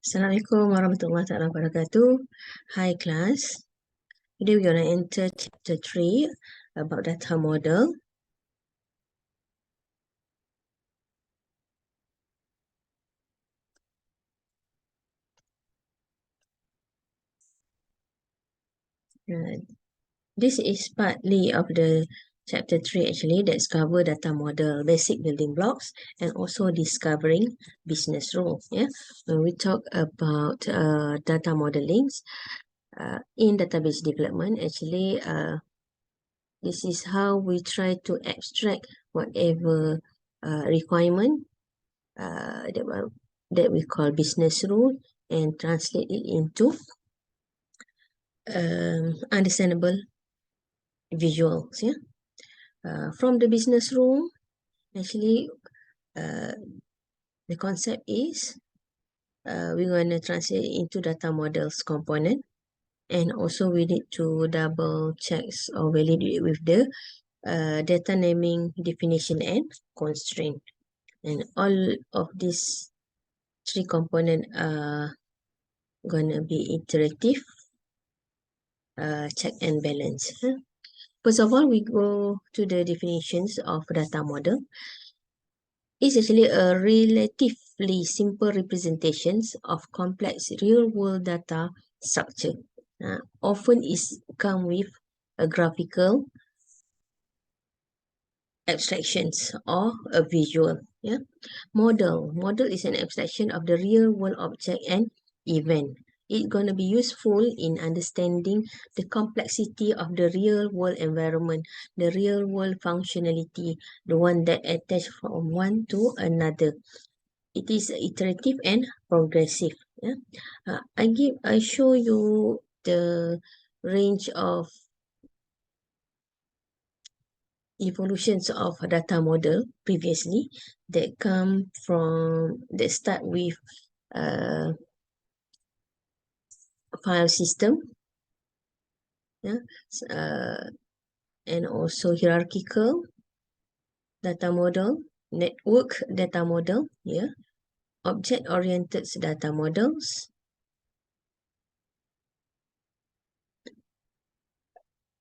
Assalamualaikum warahmatullahi wabarakatuh. Hi class. Today we're going to enter chapter 3 about data model. This is partly of the chapter 3 actually that's cover data model, basic building blocks, and also discovering business rules. Yeah, when we talk about data modelings in database development, actually this is how we try to abstract whatever requirement that we call business rule and translate it into understandable visuals. Yeah, from the business rule, actually, the concept is we're going to translate it into data models component, and also we need to double checks or validate with the data naming definition and constraint. And all of these three components are gonna be iterative check and balance. First of all, we go to the definitions of data model. It's actually a relatively simple representations of complex real-world data structure. Often is come with a graphical abstractions or a visual. Yeah, model is an abstraction of the real world object and event. It's gonna be useful in understanding the complexity of the real world environment, the real world functionality, the one that attach from one to another. It is iterative and progressive. Yeah, I show you the range of evolutions of data model previously that come from that start with file system, yeah, and also hierarchical data model, network data model, yeah, object-oriented data models,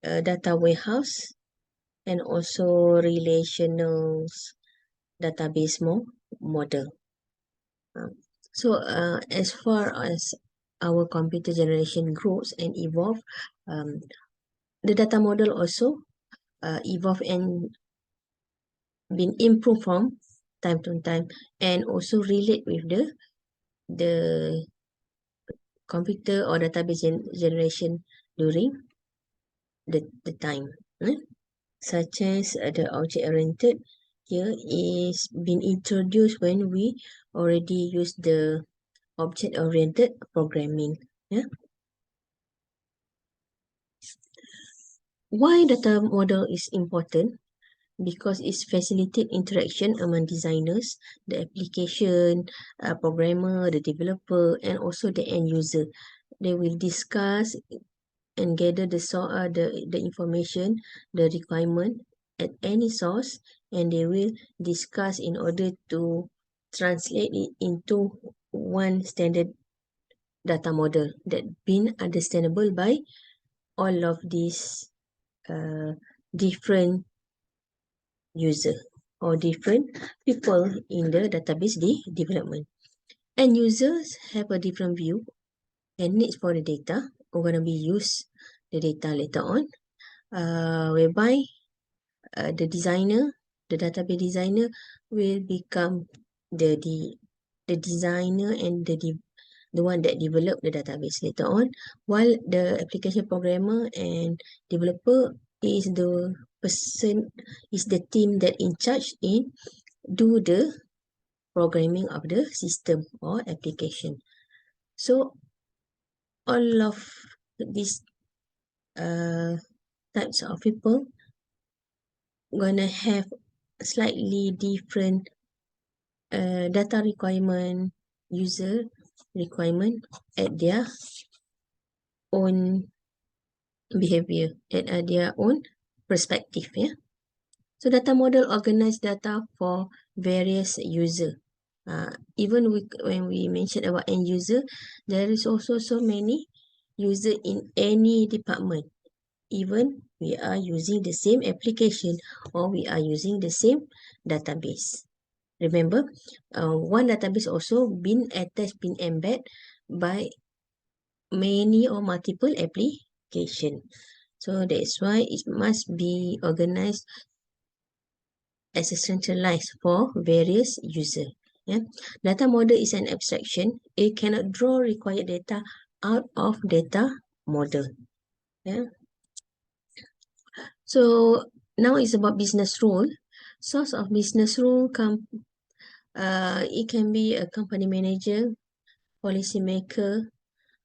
data warehouse, and also relational database model. So as far as our computer generation grows and evolve, the data model also evolve and been improved from time to time, and also relate with the computer or database generation during the time, such as the object-oriented here is been introduced when we already use the object-oriented programming. Yeah. Why data model is important? Because it facilitates interaction among designers, the application, programmer, the developer, and also the end user. They will discuss and gather the information, the requirement at any source, and they will discuss in order to translate it into one standard data model that been understandable by all of these different user or different people in the database development. And users have a different view and needs for the data. We're going to be use the data later on, whereby the designer, the database designer will become the designer and the one that develop the database later on, while the application programmer and developer is the person, is the team that in charge in do the programming of the system or application. So all of these types of people gonna have slightly different data requirement, user requirement at their own behavior, at their own perspective. Yeah. So data model organize data for various user. Even when we mentioned about end user, there is also so many user in any department. Even we are using the same application or we are using the same database. Remember, one database also been attached, been embedded by many or multiple application. So that's why it must be organized as a centralized for various users. Yeah. Data model is an abstraction. It cannot draw required data out of data model. Yeah. So now it's about business rule. Source of business rule it can be a company manager, policy maker.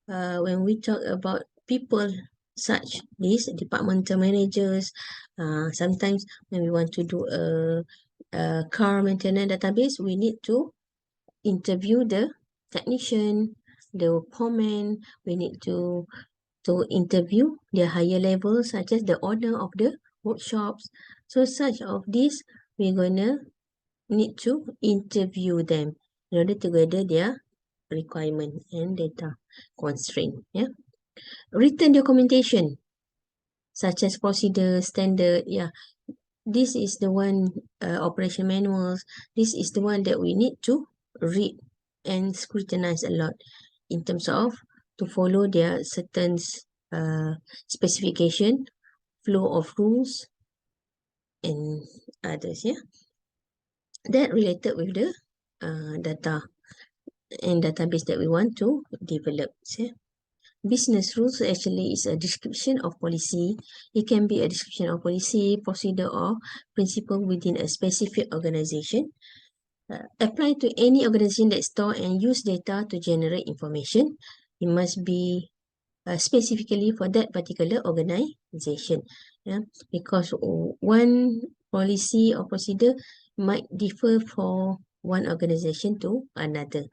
When we talk about people such these departmental managers, sometimes when we want to do a car maintenance database, we need to interview the technician, the foreman. We need to interview the higher level, such as the owner of the workshops. So such of this, we're gonna need to interview them in order to gather their requirement and data constraint. Yeah. Written documentation, such as procedure, standard. Yeah. This is the one, operation manuals. This is the one that we need to read and scrutinize a lot in terms of to follow their certain specification, flow of rules, and others. Yeah, that related with the data and database that we want to develop. Yeah. Business rules actually is a description of policy. It can be a description of policy, procedure, or principle within a specific organization. Apply to any organization that store and use data to generate information. It must be specifically for that particular organization. Yeah? Because one policy or procedure might differ for one organization to another.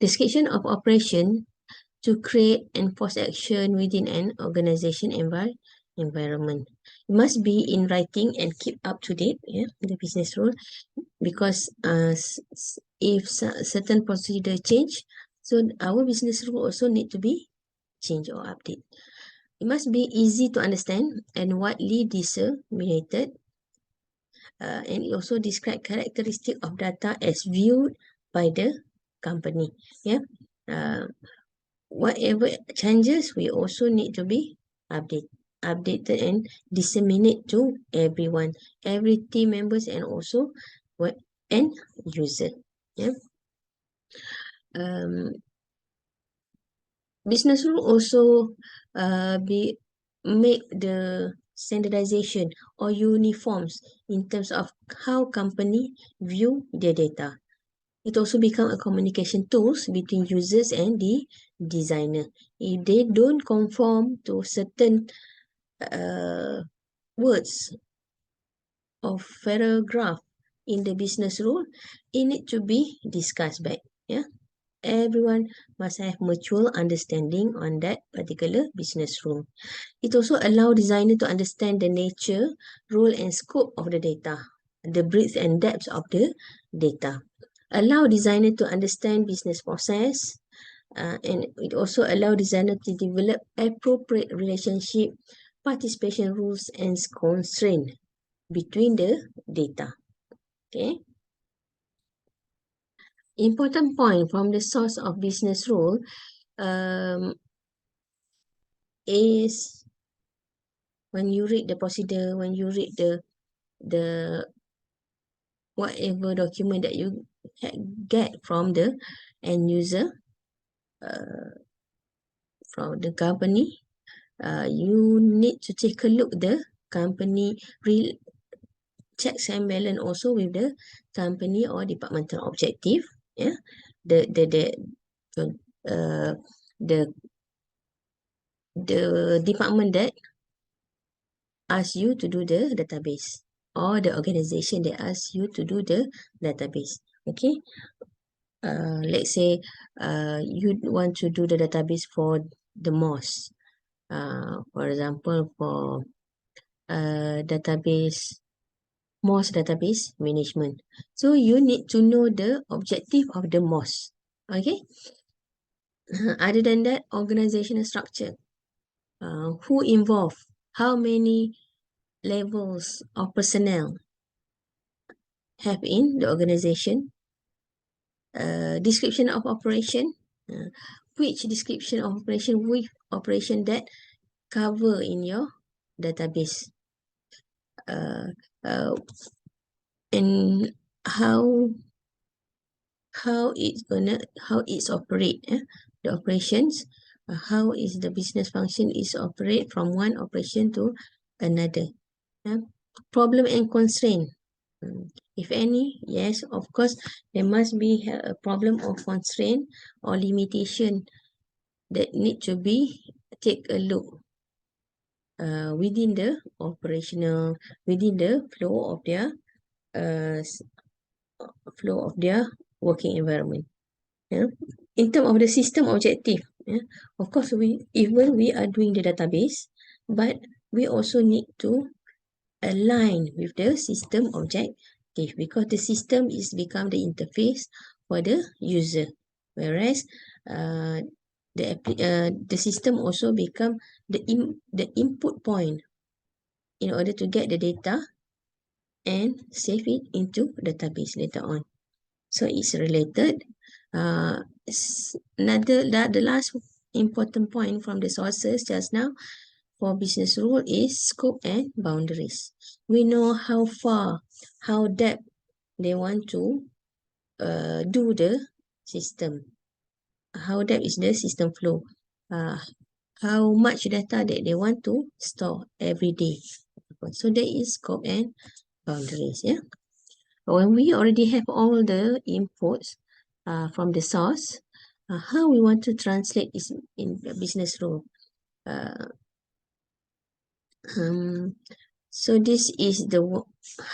Description of operation to create and force action within an organization environment. It must be in writing and keep up to date, yeah, the business rule, because if certain procedure change, so our business rule also need to be changed or update. It must be easy to understand and widely disseminated, and it also describe characteristic of data as viewed by the company. Yeah. Whatever changes, we also need to be updated and disseminate to everyone, every team members, and also what end user. Yeah. Business rule also be make the standardization or uniforms in terms of how company view their data. It also become a communication tools between users and the designer. If they don't conform to certain words or paragraph in the business rule, it need to be discussed back. Yeah. Everyone must have mutual understanding on that particular business rule. It also allows designer to understand the nature, role, and scope of the data, the breadth and depth of the data. Allow designer to understand business process, and it also allow designer to develop appropriate relationship, participation rules, and constraint between the data. Okay. Important point from the source of business rule is when you read the procedure, when you read the whatever document that you get from the end user, from the company, you need to take a look the company real checks and balance also with the company or departmental objective. Yeah, uh, the the department that ask you to do the database, or the organization that asks you to do the database. Okay. Let's say you want to do the database for the mosque. For example, for database MOS database management. So you need to know the objective of the MOS. Okay. Other than that, organizational structure. Who involved? How many levels of personnel have in the organization? Description of operation. Which description of operation, which operation that cover in your database? And how it's operate, the operations, how is the business function is operate from one operation to another. Problem and constraint, if any. Yes, of course there must be a problem of constraint or limitation that need to be take a look within the operational, within the flow of their working environment. In terms of the system objective, of course we are doing the database, but we also need to align with the system objective, because the system is become the interface for the user, whereas the system also become the input point in order to get the data and save it into database later on. So it's related. The last important point from the sources just now for business rule is scope and boundaries. We know how far, how depth they want to do the system. How depth is the system flow. How much data that they want to store every day. So there is scope and boundaries. Yeah. When we already have all the inputs from the source, how we want to translate is in business rule. So this is the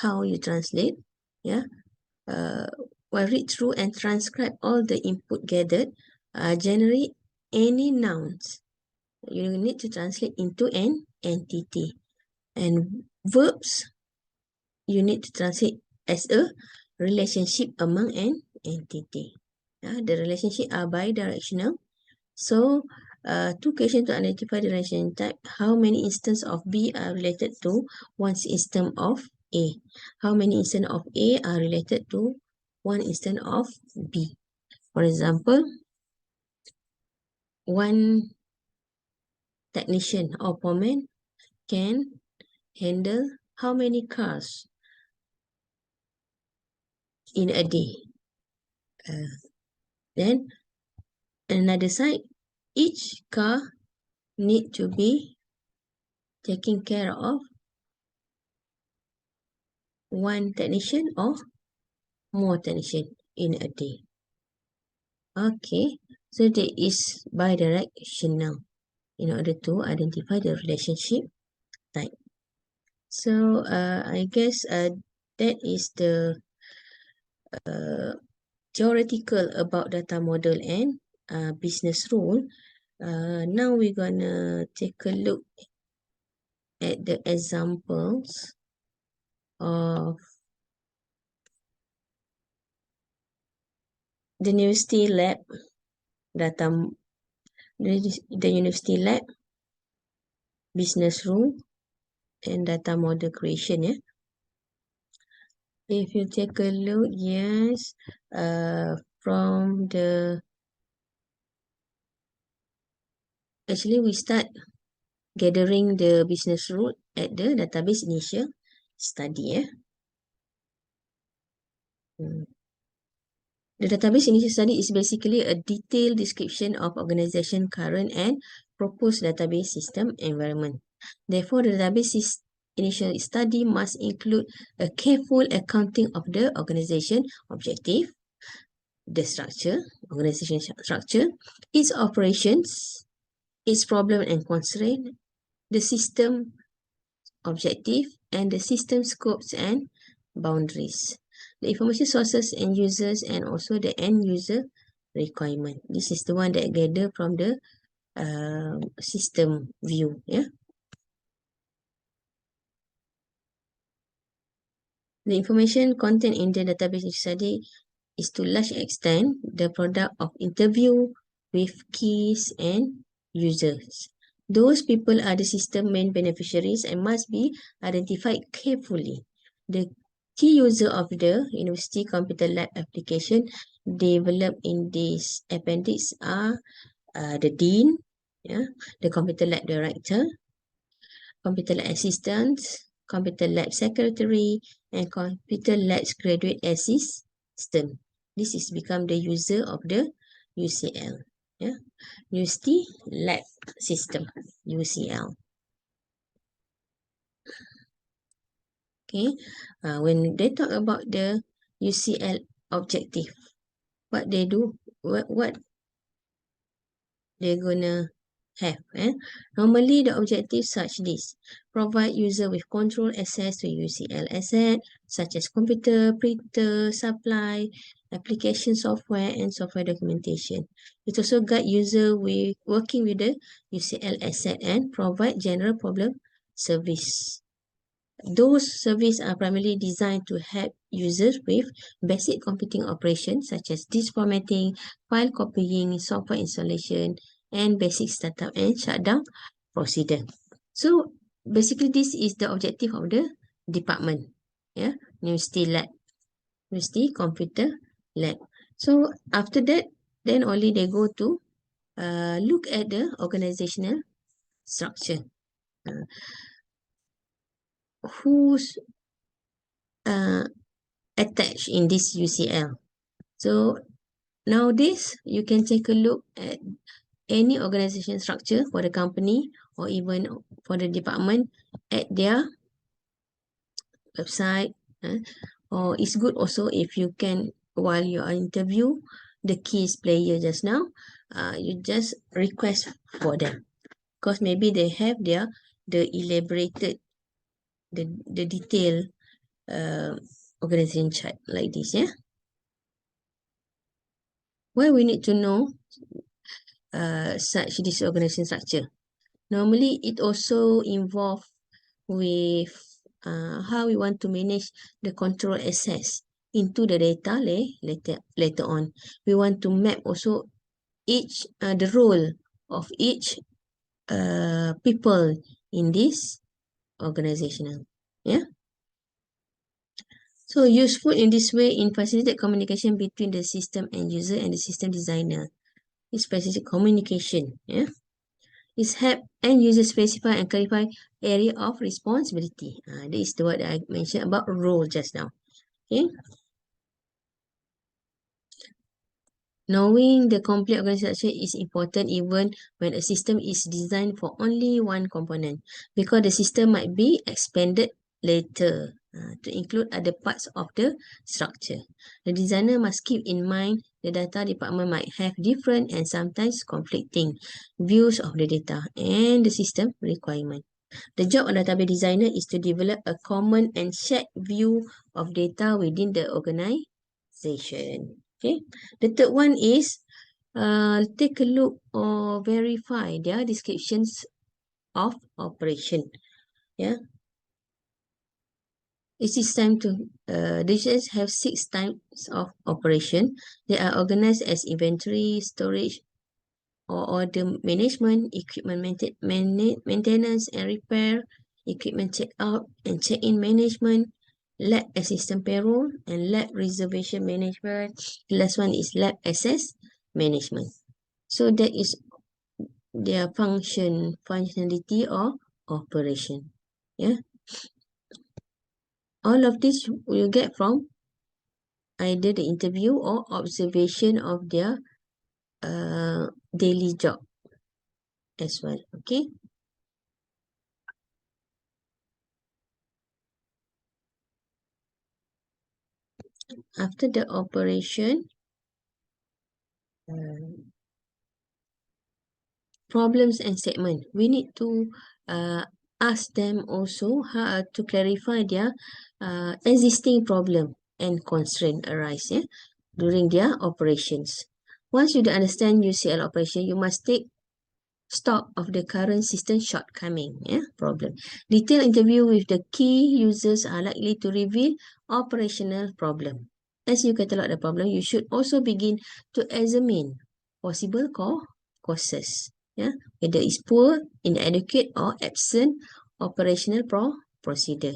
how you translate. Yeah. Well, read through and transcribe all the input gathered. Generate any nouns. You need to translate into an entity. And verbs, you need to translate as a relationship among an entity. The relationship are bidirectional. So, two questions to identify the relation type. How many instances of B are related to one instance of A? How many instances of A are related to one instance of B? For example, one technician or foreman can handle how many cars in a day? Then another side, each car need to be taken care of one technician or more technician in a day. Okay, so there is bidirectional in order to identify the relationship type. So I guess that is the theoretical about data model and business rule. Now we're gonna take a look at the examples of the university lab data, the university lab business rule and data model creation. Yeah, if you take a look, yes, from the actually we start gathering the business rule at the database initial study. The database initial study is basically a detailed description of organization current and proposed database system environment. Therefore, the database initial study must include a careful accounting of the organization objective, the structure, organization structure, its operations, its problem and constraint, the system objective, and the system scopes and boundaries. The information sources and users, and also the end user requirement. This is the one that gather from the system view. Yeah. The information content in the database study is to large extent the product of interview with keys and users. Those people are the system main beneficiaries and must be identified carefully. The key user of the University Computer Lab application developed in this appendix are the Dean, the Computer Lab Director, Computer Lab Assistants, Computer Lab Secretary, and Computer Lab's Graduate Assistant. This is become the user of the UCL, University Lab System, UCL. Okay, when they talk about the UCL objective, what they do, what they're gonna have. Normally, the objectives such this: provide user with control access to UCL asset such as computer, printer, supply, application software, and software documentation. It also guide user with working with the UCL asset and provide general problem service. Those services are primarily designed to help users with basic computing operations such as disk formatting, file copying, software installation, and basic startup and shutdown procedure. So basically this is the objective of the department, University Lab, University Computer Lab. So after that, then only they go to look at the organizational structure. Who's attached in this UCL. So nowadays, you can take a look at any organization structure for the company or even for the department at their website. Or it's good also if you can, while you are interview the keys player just now, you just request for them. Because maybe they have the elaborated, the detailed organization chart like this, Why we need to know such this organization structure? Normally, it also involve with how we want to manage the control access into the data later on. We want to map also each the role of each people in this organizational. So useful in this way in facilitate communication between the system and user and the system designer. It's facilitate communication. Is help end user specify and clarify area of responsibility. This is the word I mentioned about role just now. Okay. Knowing the complete organization is important even when a system is designed for only one component, because the system might be expanded later to include other parts of the structure. The designer must keep in mind the data department might have different and sometimes conflicting views of the data and the system requirement. The job of database designer is to develop a common and shared view of data within the organization. Okay. The third one is take a look or verify their descriptions of operation. It is time to digits have 6 types of operation. They are organized as inventory, storage, or order management, equipment maintenance and repair, equipment check-out and check-in management, lab assistant payroll, and lab reservation management. The last one is lab access management. So that is their functionality or operation. All of this you get from either the interview or observation of their daily job as well. Okay. After the operation, problems and statement. We need to ask them also how to clarify their existing problem and constraint arise during their operations. Once you understand UCL operation, you must take stock of the current system shortcoming, problem. Detailed interview with the key users are likely to reveal operational problem. As you catalog the problem, you should also begin to examine possible causes, whether it's poor, inadequate, or absent operational procedure,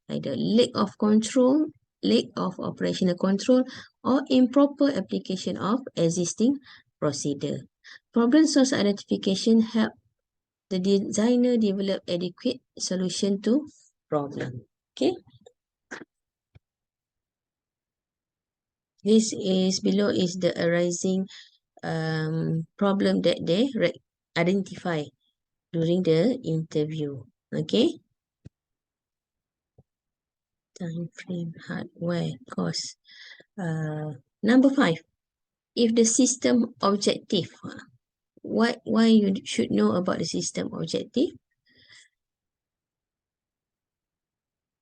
either lack of control, lack of operational control, or improper application of existing procedure. Problem source identification help the designer develop adequate solution to problem. Okay. This is below is the arising problem that they identify during the interview. Okay. Time frame, hardware, cost. Number 5. If the system objective, why you should know about the system objective?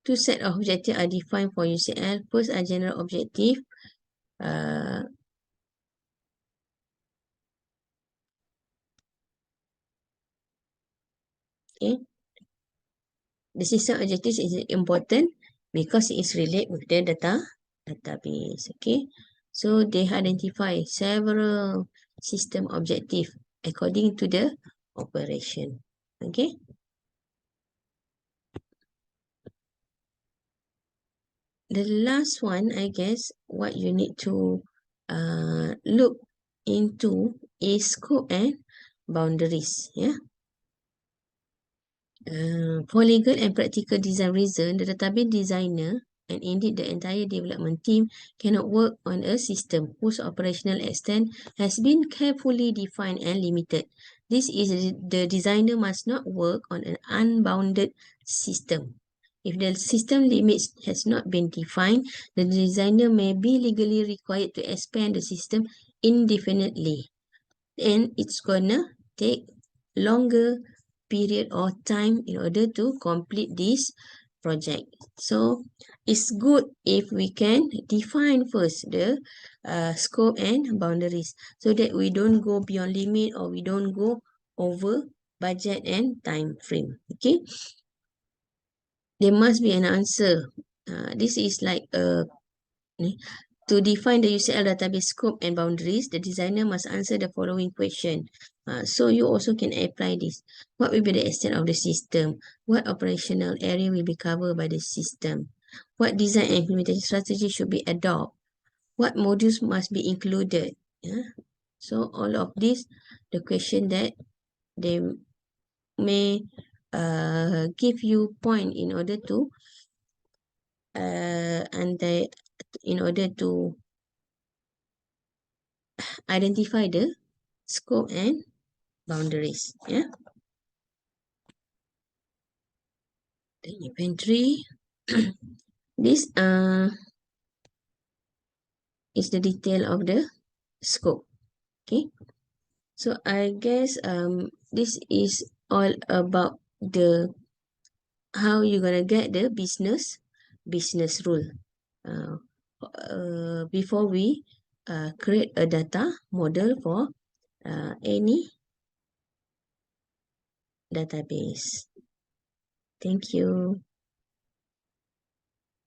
Two set of objectives are defined for UCL. First are general objective. Okay. The system objective is important because it is related with the database. Okay. So they identify several system objective according to the operation. Okay. The last one, I guess, what you need to look into is scope and boundaries. Yeah. For legal and practical design reason, the database designer and indeed the entire development team cannot work on a system whose operational extent has been carefully defined and limited. This is the designer must not work on an unbounded system. If the system limits has not been defined, the designer may be legally required to expand the system indefinitely. And it's gonna take longer period or time in order to complete this project. So it's good if we can define first the scope and boundaries so that we don't go beyond limit or we don't go over budget and time frame. Okay. There must be an answer. This is like to define the UCL database scope and boundaries, the designer must answer the following question. So you also can apply this. What will be the extent of the system? What operational area will be covered by the system? What design and implementation strategy should be adopted? What modules must be included? So all of this, the question that they may give you point in order to identify the scope and boundaries. Yeah. The inventory. This is the detail of the scope. Okay. So I guess this is all about the how you're gonna get the business rule. Before we create a data model for any database. Thank you.